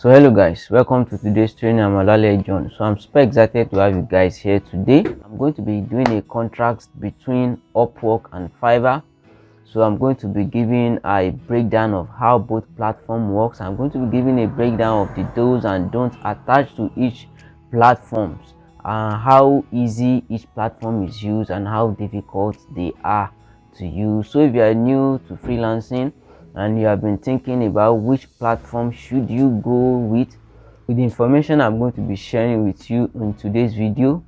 So hello guys, welcome to today's training. I'm Alale John. So I'm super excited to have you guys here today. I'm going to be doing a contract between Upwork and Fiverr. So I'm going to be giving a breakdown of how both platform works. I'm going to be giving a breakdown of the do's and don'ts attached to each platforms, how easy each platform is used and how difficult they are to use. So if you are new to freelancing and you have been thinking about which platform should you go with the information I'm going to be sharing with you in today's video,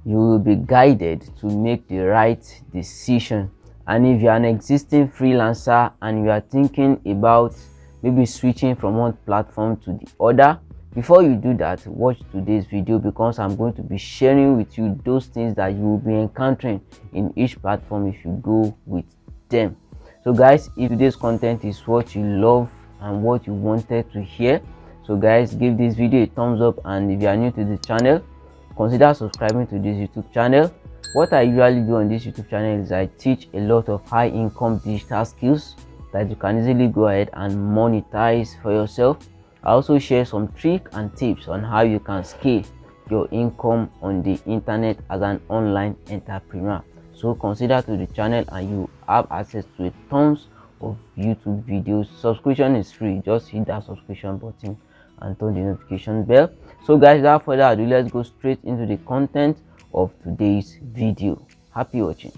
you will be guided to make the right decision. And if you're an existing freelancer and you are thinking about maybe switching from one platform to the other, before you do that, watch today's video because I'm going to be sharing with you those things that you will be encountering in each platform if you go with them. So guys, if today's content is what you love and what you wanted to hear, so guys, give this video a thumbs up, and if you are new to the channel, consider subscribing to this YouTube channel. What I usually do on this YouTube channel is I teach a lot of high income digital skills that you can easily go ahead and monetize for yourself. I also share some tricks and tips on how you can scale your income on the internet as an online entrepreneur. So consider to the channel and you have access to a tons of YouTube videos. Subscription is free. Just hit that subscription button and turn the notification bell. So guys, without further ado, let's go straight into the content of today's video. Happy watching.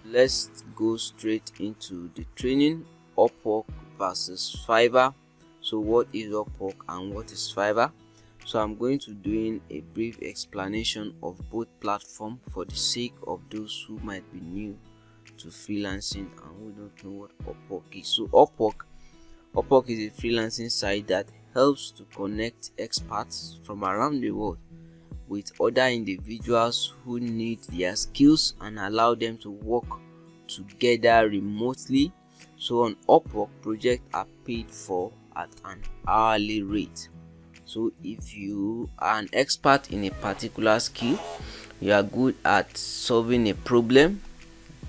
Let's go straight into the training. Upwork versus Fiverr. So what is Upwork and what is Fiverr? So I'm going to doing a brief explanation of both platforms for the sake of those who might be new to freelancing and who don't know what Upwork is. So Upwork is a freelancing site that helps to connect experts from around the world with other individuals who need their skills and allow them to work together remotely. So on Upwork, projects are paid for at an hourly rate. So if you are an expert in a particular skill, you are good at solving a problem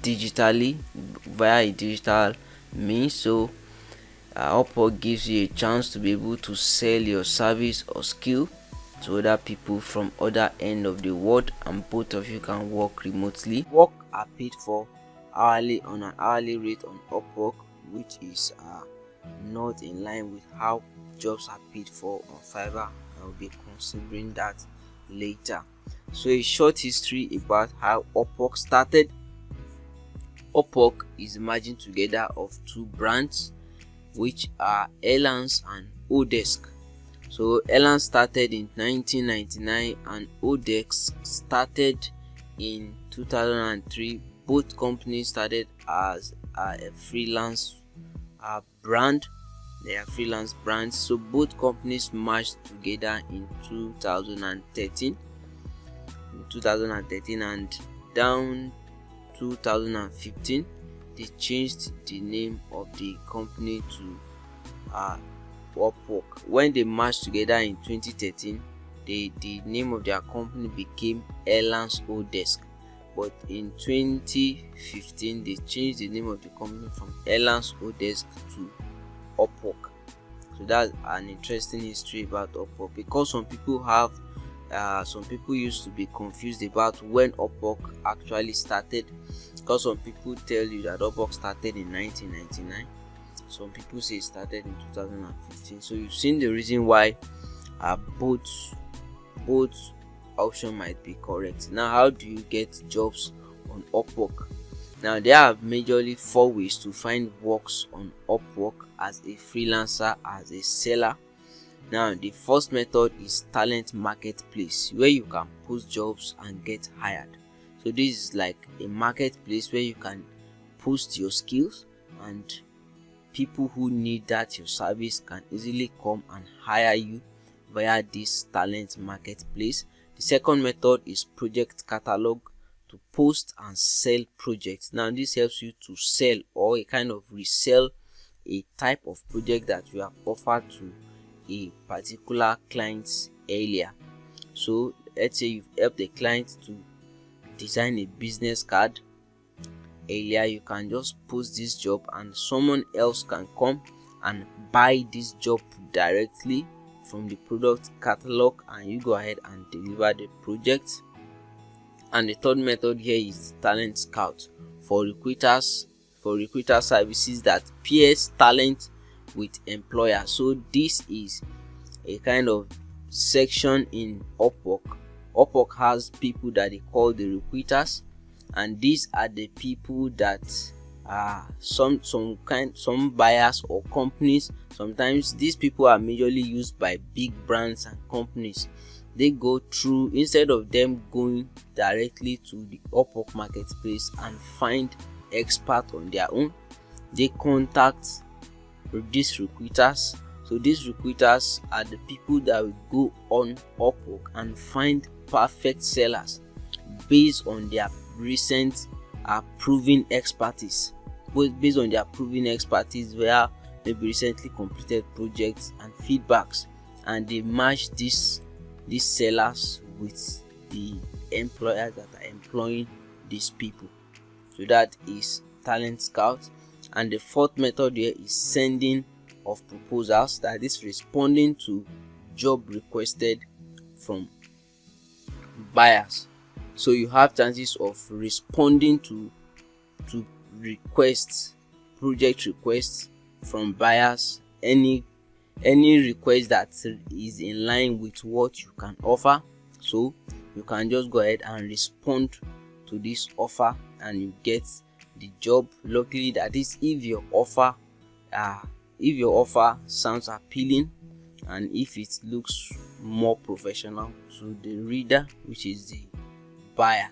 digitally via a digital means, so Upwork gives you a chance to be able to sell your service or skill to other people from other end of the world, and both of you can work remotely. Work are paid for hourly on an hourly rate on Upwork, which is not in line with how jobs are paid for on Fiverr. I will be considering that later. So a short history about how Upwork started. Upwork is merging together of two brands, which are Elance and Odesk. So Elance started in 1999 and Odesk started in 2003. Both companies started as a freelance brand. They are freelance brands. So both companies merged together in 2013 and down 2015 they changed the name of the company to Upwork. When they merged together in 2013, the name of their company became Elance Odesk. But in 2015 they changed the name of the company from Elance Odesk to Upwork. So that's an interesting history about Upwork, because some people used to be confused about when Upwork actually started, because some people tell you that Upwork started in 1999, some people say it started in 2015. So you've seen the reason why both option might be correct. Now, how do you get jobs on Upwork? Now, there are majorly 4 ways to find works on Upwork as a freelancer, as a seller. Now, the first method is talent marketplace, where you can post jobs and get hired. So this is like a marketplace where you can post your skills and people who need that your service can easily come and hire you via this talent marketplace. The second method is project catalog, to post and sell projects. Now this helps you to sell or a kind of resell a type of project that you have offered to a particular client's earlier. So let's say you've helped a client to design a business card earlier, you can just post this job and someone else can come and buy this job directly from the product catalog and you go ahead and deliver the project. And the third method here is talent scout for recruiter services that pairs talent with employer. So this is a kind of section in Upwork. Upwork has people that they call the recruiters, and these are the people that some buyers or companies. Sometimes these people are majorly used by big brands and companies. They go through, instead of them going directly to the Upwork marketplace and find expert on their own, they contact these recruiters. So these recruiters are the people that will go on Upwork and find perfect sellers based on their recent proven expertise, based on their proven expertise where maybe recently completed projects and feedbacks, and they match these sellers with the employers that are employing these people. So that is talent scout. And the fourth method here is sending of proposals, that is responding to job requested from buyers. So you have chances of responding to requests, project requests from buyers, any request that is in line with what you can offer. So you can just go ahead and respond to this offer and you get the job. Luckily, that is if your offer sounds appealing and if it looks more professional to the reader, which is the buyer.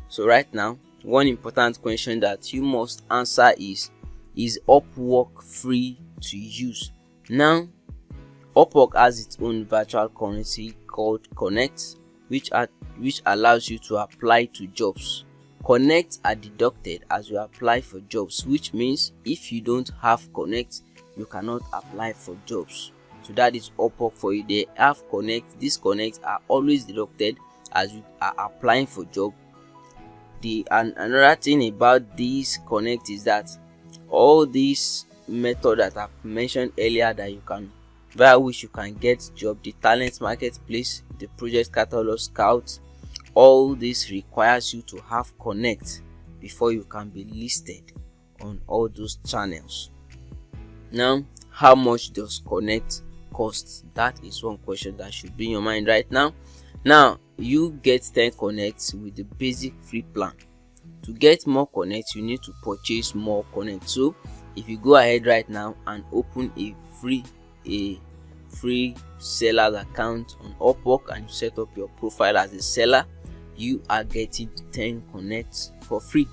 So right now, one important question that you must answer is Upwork free to use? Now, Upwork has its own virtual currency called Connect, which allows you to apply to jobs. Connect are deducted as you apply for jobs, which means if you don't have Connect, you cannot apply for jobs. So that is Upwork for you. They have Connect. These Connect are always deducted as you are applying for job. And another thing about this Connect is that all these methods that I've mentioned earlier that you can, via which you can get job, the talent marketplace, the project catalog scout, all this requires you to have Connect before you can be listed on all those channels. Now, how much does Connect cost? That is one question that should be in your mind right now. Now, you get 10 Connects with the basic free plan. To get more Connects, you need to purchase more Connects. So if you go ahead right now and open a free seller's account on Upwork and you set up your profile as a seller, you are getting 10 Connects for free.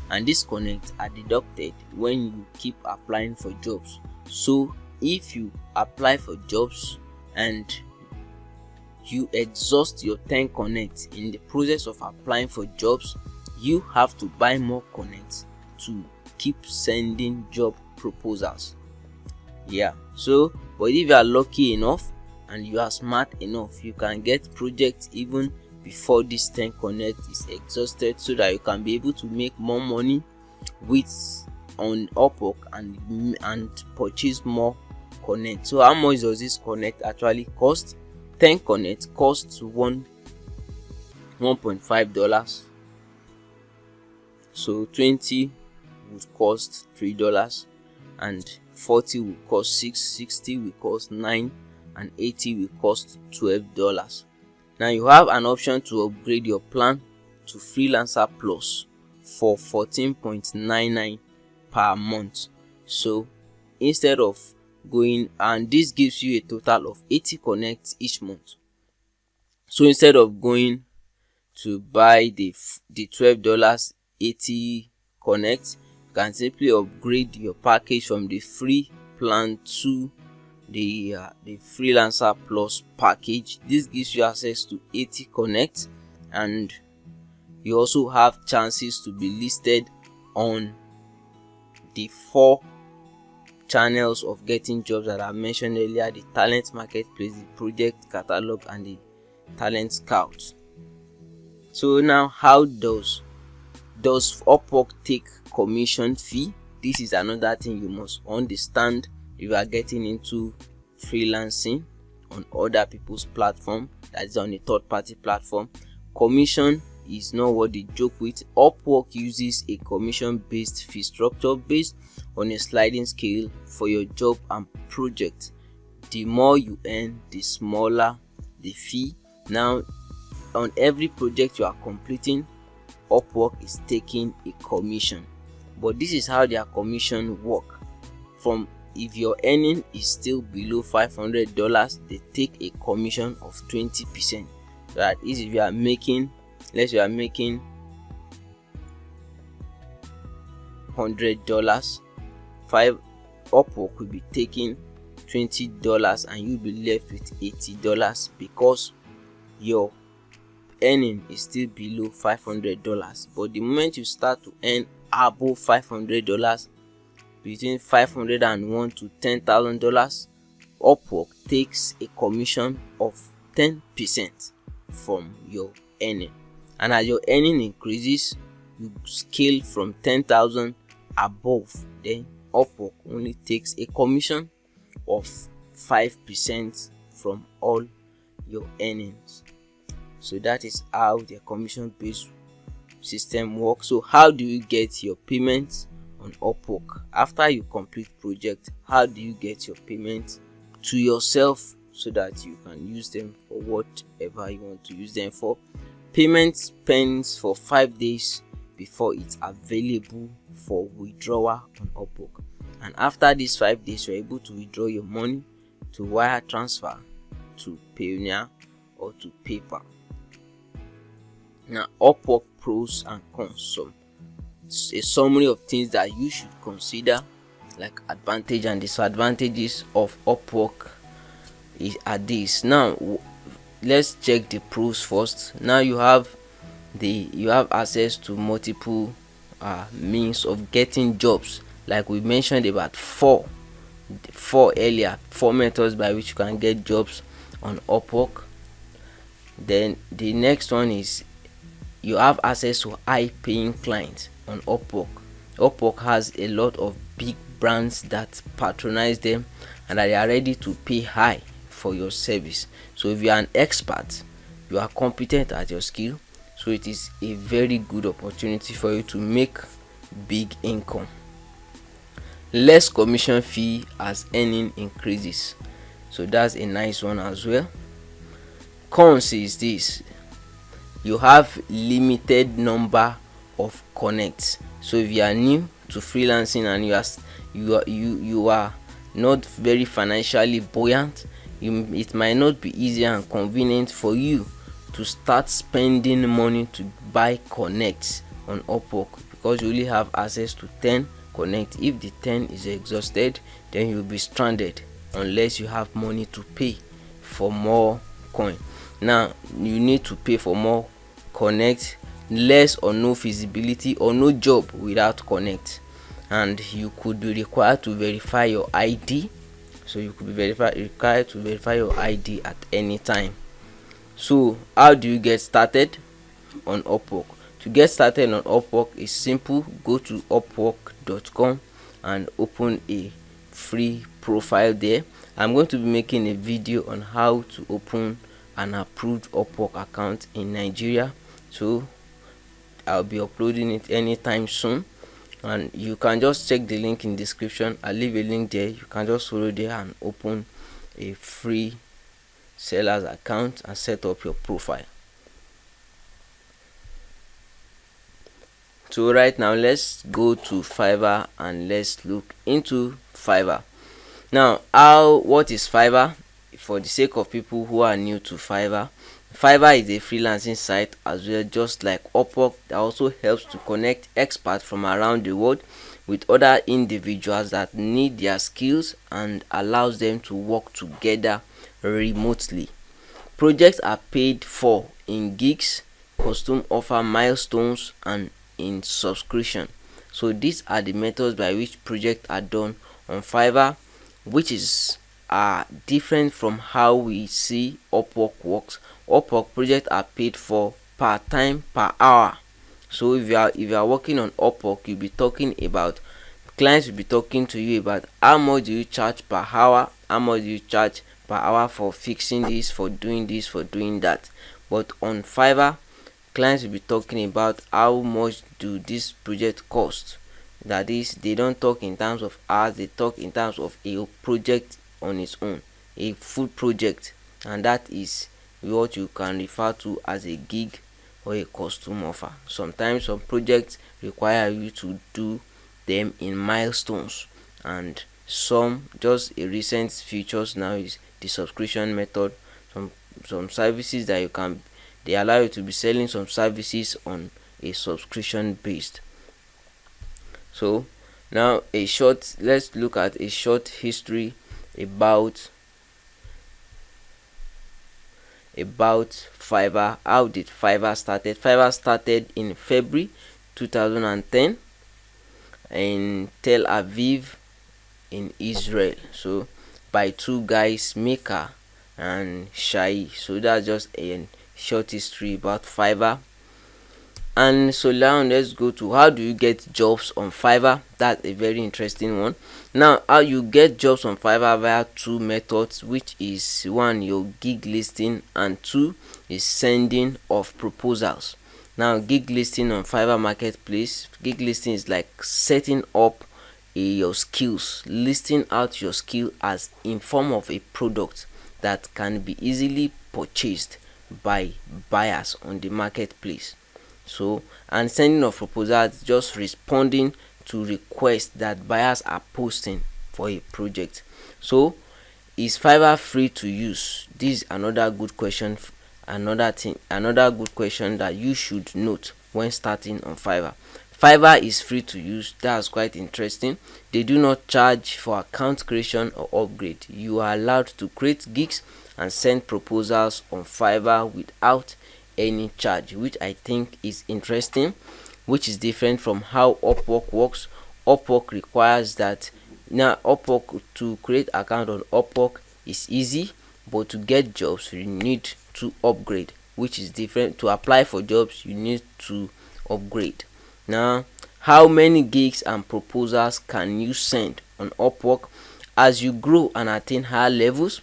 And these Connects are deducted when you keep applying for jobs. So if you apply for jobs and you exhaust your 10 Connects in the process of applying for jobs, you have to buy more Connects to keep sending job proposals. So but if you are lucky enough and you are smart enough, you can get projects even before this 10 Connect is exhausted, so that you can be able to make more money on Upwork and purchase more Connect. So how much does this Connect actually cost? 10 Connect costs $1.5. So 20 would cost $3, and 40 will cost $6, 60 will cost $9, and 80 will cost $12. Now you have an option to upgrade your plan to Freelancer Plus for $14.99 per month. So instead of going, and this gives you a total of 80 Connects each month. So instead of going to buy the $12 80 Connects, you can simply upgrade your package from the free plan to the Freelancer Plus package. This gives you access to 80 Connects, and you also have chances to be listed on the 4 channels of getting jobs that I mentioned earlier: the talent marketplace, the project catalog, and the talent scout. So now, how does Upwork take commission fee? This is another thing you must understand if you are getting into freelancing on other people's platform, that is on a third-party platform. Commission is not what they joke with. Upwork uses a commission-based fee structure based on a sliding scale for your job and project. The more you earn, the smaller the fee. Now, on every project you are completing, Upwork is taking a commission, but this is how their commission work. From if your earning is still below $500, they take a commission of 20%. So that is, if you are making, let's say you are making $100, Upwork will be taking $20 and you'll be left with $80 because your earning is still below $500. But the moment you start to earn above $500, between $501 to $10,000, Upwork takes a commission of 10% from your earning. And as your earning increases, you scale from 10,000 above, then Upwork only takes a commission of 5% from all your earnings. So that is how the commission-based system works. So how do you get your payments on Upwork? After you complete project, how do you get your payments to yourself so that you can use them for whatever you want to use them for? Payment pens for 5 days before it's available for withdrawal on Upwork. And after these 5 days, you're able to withdraw your money to wire transfer, to Payoneer, or to PayPal. Now, Upwork pros and cons. So, a summary of things that you should consider, like advantage and disadvantages of Upwork are these. Now, let's check the pros first. Now you have access to multiple means of getting jobs. Like we mentioned about four earlier, 4 methods by which you can get jobs on Upwork. Then the next one is you have access to high-paying clients on Upwork. Upwork has a lot of big brands that patronize them and that they are ready to pay high for your service. So if you are an expert, you are competent at your skill, so it is a very good opportunity for you to make big income. Less commission fee as earning increases, so that's a nice one as well. Cons is this: you have limited number of connects. So if you are new to freelancing and you are not very financially buoyant, it might not be easy and convenient for you to start spending money to buy connects on Upwork, because you only have access to 10 connects. If the 10 is exhausted, then you'll be stranded unless you have money to pay for more coin. Now you need to pay for more connect, less or no feasibility or no job without connect, and you could be required to verify your ID. So you could be required to verify your ID at any time. So how do you get started on Upwork? To get started on Upwork is simple. Go to upwork.com and open a free profile there. I'm going to be making a video on how to open an approved Upwork account in Nigeria, so I'll be uploading it anytime soon, and you can just check the link in description. I'll leave a link there. You can just follow there and open a free seller's account and set up your profile. So right now, let's go to Fiverr and let's look into Fiverr. Now, what is Fiverr? For the sake of people who are new to Fiverr, Fiverr is a freelancing site as well, just like Upwork, that also helps to connect experts from around the world with other individuals that need their skills and allows them to work together remotely. Projects are paid for in gigs, custom offer, milestones, and in subscription. So these are the methods by which projects are done on Fiverr, which is different from how we see Upwork works. Upwork projects are paid for per time, per hour. So if you are working on Upwork, you'll be talking about clients will be talking to you about how much do you charge per hour, how much do you charge per hour for fixing this, for doing this, for doing that. But on Fiverr, clients will be talking about how much do this project cost. That is, they don't talk in terms of hours, they talk in terms of a project on its own, a full project, and that is what you can refer to as a gig or a custom offer. Sometimes some projects require you to do them in milestones, and some, just a recent features now, is the subscription method. Some services that you can, they allow you to be selling some services on a subscription based. So now let's look at a short history about Fiverr. How did Fiverr started? Fiverr started in February 2010 in Tel Aviv in Israel. So by two guys, Mika and Shai. So that's just a short history about Fiverr. And so now let's go to how do you get jobs on Fiverr. That's a very interesting one. Now, how you get jobs on Fiverr via two methods, which is one, your gig listing, and two is sending of proposals. Now, gig listing on Fiverr marketplace, gig listing is like setting up your skills, listing out your skill as in form of a product that can be easily purchased by buyers on the marketplace. So, and sending of proposals, just responding to requests that buyers are posting for a project. So, is Fiverr free to use? This is another good question. Another good question that you should note when starting on Fiverr. Fiverr is free to use. That's quite interesting. They do not charge for account creation or upgrade. You are allowed to create gigs and send proposals on Fiverr without any charge, which I think is interesting, which is different from how Upwork works. Upwork requires that, now Upwork, to create account on Upwork is easy, but to get jobs you need to upgrade, which is different. To apply for jobs you need to upgrade. Now, how many gigs and proposals can you send on Upwork? As you grow and attain higher levels,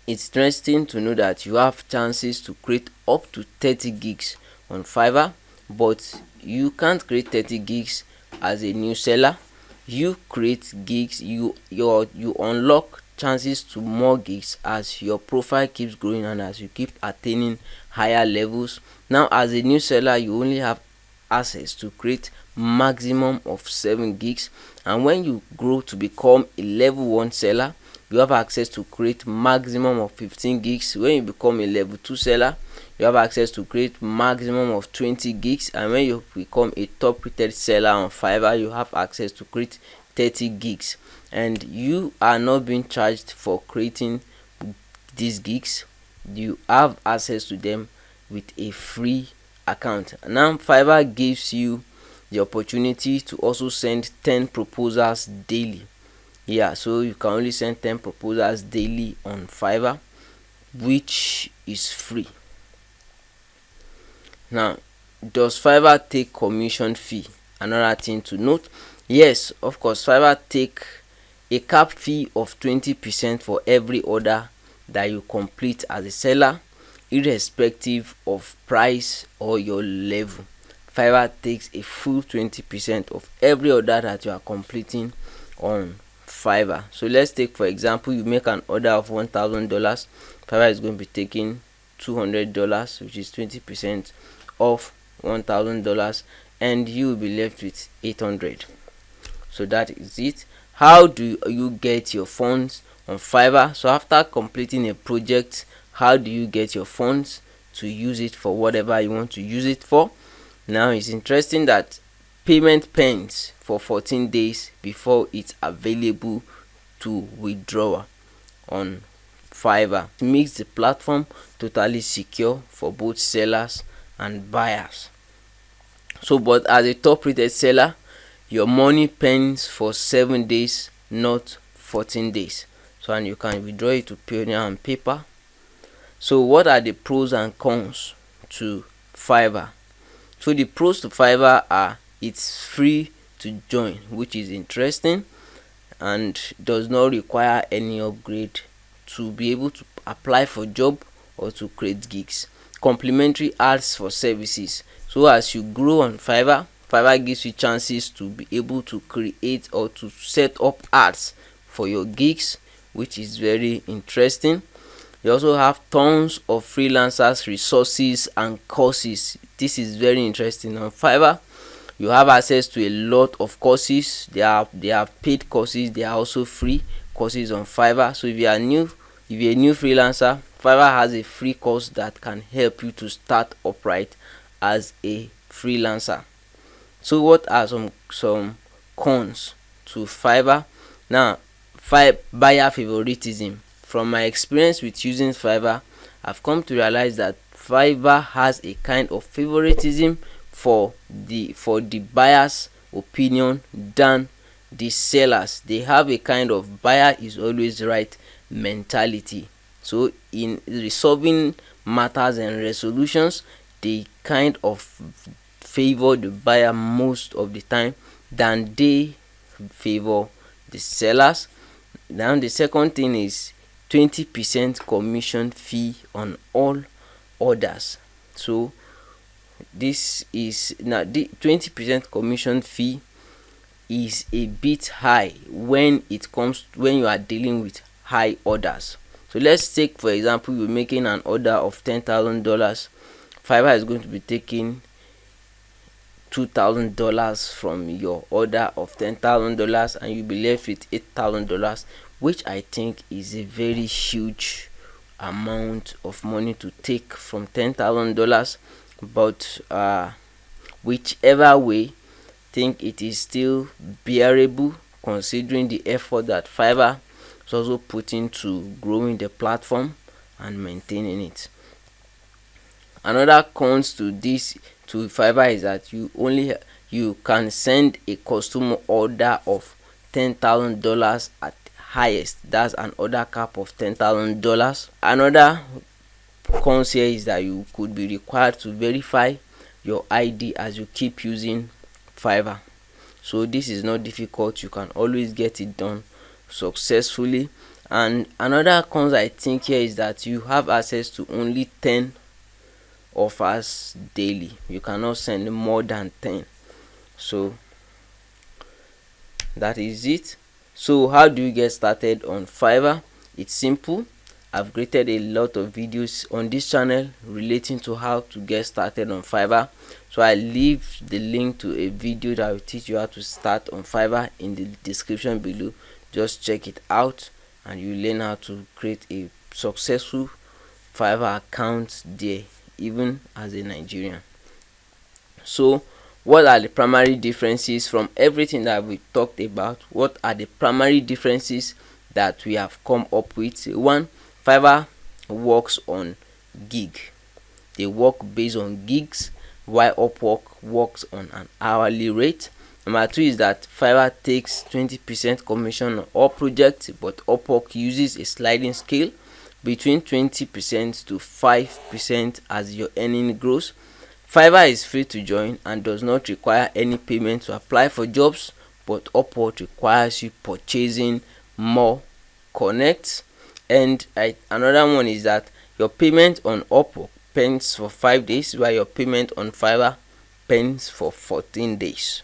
it's interesting to know that you have chances to create up to 30 gigs on Fiverr, but you can't create 30 gigs as a new seller. You create gigs, you unlock chances to more gigs as your profile keeps growing and as you keep attaining higher levels. Now, as a new seller, you only have access to create maximum of 7 gigs, and when you grow to become a level 1 seller, you have access to create maximum of 15 gigs. When you become a level 2 seller, you have access to create maximum of 20 gigs, and when you become a top rated seller on Fiverr, you have access to create 30 gigs, and you are not being charged for creating these gigs. You have access to them with a free account. Now, Fiverr gives you the opportunity to also send 10 proposals daily. Yeah, so you can only send 10 proposals daily on Fiverr, which is free. Now, does Fiverr take commission fee? Another thing to note, yes, of course, Fiverr take a cap fee of 20% for every order that you complete as a seller, irrespective of price or your level. Fiverr takes a full 20% of every order that you are completing on Fiverr. So let's take, for example, you make an order of $1,000. Fiverr is going to be taking $200, which is 20% of $1,000, and you will be left with $800. So that is it. How do you get your funds on Fiverr? So after completing a project, how do you get your funds to use it for whatever you want to use it for? Now, it's interesting that payment pens for 14 days before it's available to withdraw on Fiverr. It makes the platform totally secure for both sellers and buyers. So, but as a top rated seller, your money pens for 7 days, not 14 days. So, and you can withdraw it to Payoneer and PayPal. So, what are the pros and cons to Fiverr? So the pros to Fiverr are, it's free to join, which is interesting and does not require any upgrade to be able to apply for job or to create gigs. Complementary ads for services. So as you grow on Fiverr, Fiverr gives you chances to be able to create or to set up ads for your gigs, which is very interesting. You also have tons of freelancers resources and courses. This is very interesting on Fiverr. You have access to a lot of courses. They are paid courses. They are also free courses on Fiverr. So if you're a new freelancer, Fiverr has a free course that can help you to start upright as a freelancer. So what are some cons to Fiverr? Now, buyer favoritism. From my experience with using Fiverr, I've come to realize that Fiverr has a kind of favoritism for the buyer's opinion than the sellers. They have a kind of buyer is always right mentality. So in resolving matters and resolutions, they kind of favor the buyer most of the time than they favor the sellers. Now the second thing is 20% commission fee on all orders. So this is now the 20% commission fee is a bit high when you are dealing with high orders. So let's take for example you're making an order of $10,000. Fiverr is going to be taking $2,000 from your order of $10,000 and you'll be left with $8,000, which I think is a very huge amount of money to take from $10,000. But whichever way, think it is still bearable considering the effort that Fiverr is also putting to growing the platform and maintaining it. Another cons to Fiverr is that you can send a customer order of $10,000 at highest. That's an order cap of $10,000. Another cons here is that you could be required to verify your ID as you keep using Fiverr. So this is not difficult. You can always get it done successfully. And another cons I think here is that you have access to only 10 offers daily. You cannot send more than 10. So that is it. So how do you get started on Fiverr? It's simple. I've created a lot of videos on this channel relating to how to get started on Fiverr. So I leave the link to a video that will teach you how to start on Fiverr in the description below. Just check it out and you learn how to create a successful Fiverr account there, even as a Nigerian. So what are the primary differences from everything that we talked about? What are the primary differences that we have come up with? One, Fiverr works on gig. They work based on gigs, while Upwork works on an hourly rate. Number two is that Fiverr takes 20% commission on all projects, but Upwork uses a sliding scale between 20% to 5% as your earning grows. Fiverr is free to join and does not require any payment to apply for jobs, but Upwork requires you purchasing more connects. And another one is that your payment on Upwork pens for 5 days, while your payment on Fiverr pens for 14 days.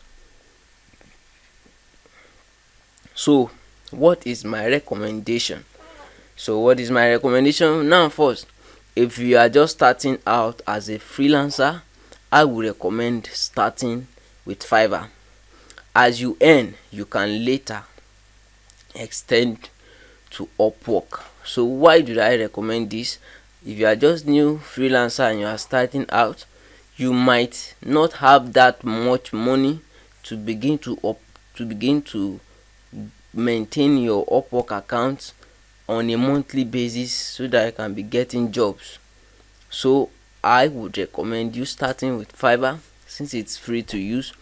So what is my recommendation? Now first, if you are just starting out as a freelancer, I would recommend starting with Fiverr. As you earn, you can later extend to Upwork. So why do I recommend this? If you are just new freelancer and you are starting out, you might not have that much money to begin to maintain your Upwork account on a monthly basis so that you can be getting jobs. So I would recommend you starting with Fiverr. Since it's free to use,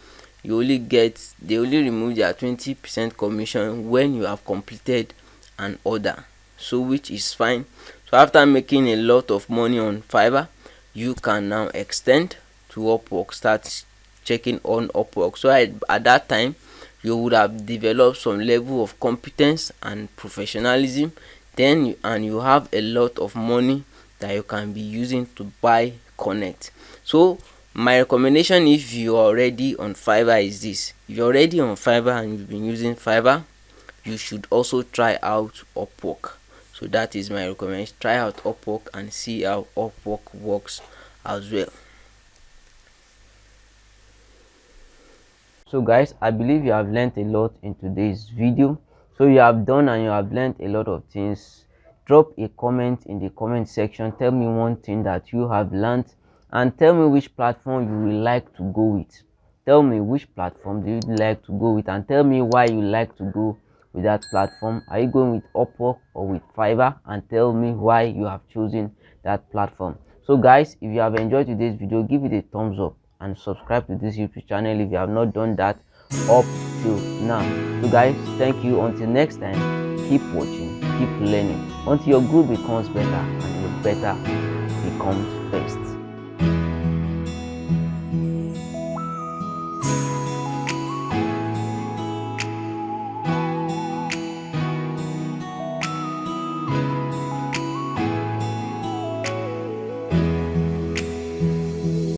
they only remove their 20% commission when you have completed an order, so which is fine. So after making a lot of money on Fiverr, you can now extend to Upwork, start checking on Upwork. So at that time you would have developed some level of competence and professionalism, then and you have a lot of money that you can be using to buy connect. So my recommendation, if you're already on Fiverr, is this: if you're already on Fiverr and you've been using Fiverr, you should also try out Upwork. So that is my recommendation. Try out Upwork and see how Upwork works as well. So guys, I believe you have learned a lot in today's video. So you have done and you have learned a lot of things. Drop a comment in the comment section. Tell me one thing that you have learned, and tell me which platform you would like to go with. Tell me which platform do you like to go with, and tell me why you like to go with that platform. Are you going with Upwork or with Fiverr? And tell me why you have chosen that platform. So guys, if you have enjoyed today's video, give it a thumbs up and subscribe to this YouTube channel if you have not done that up till now. So guys, thank you. Until next time, keep watching, keep learning until your good becomes better and your better becomes best.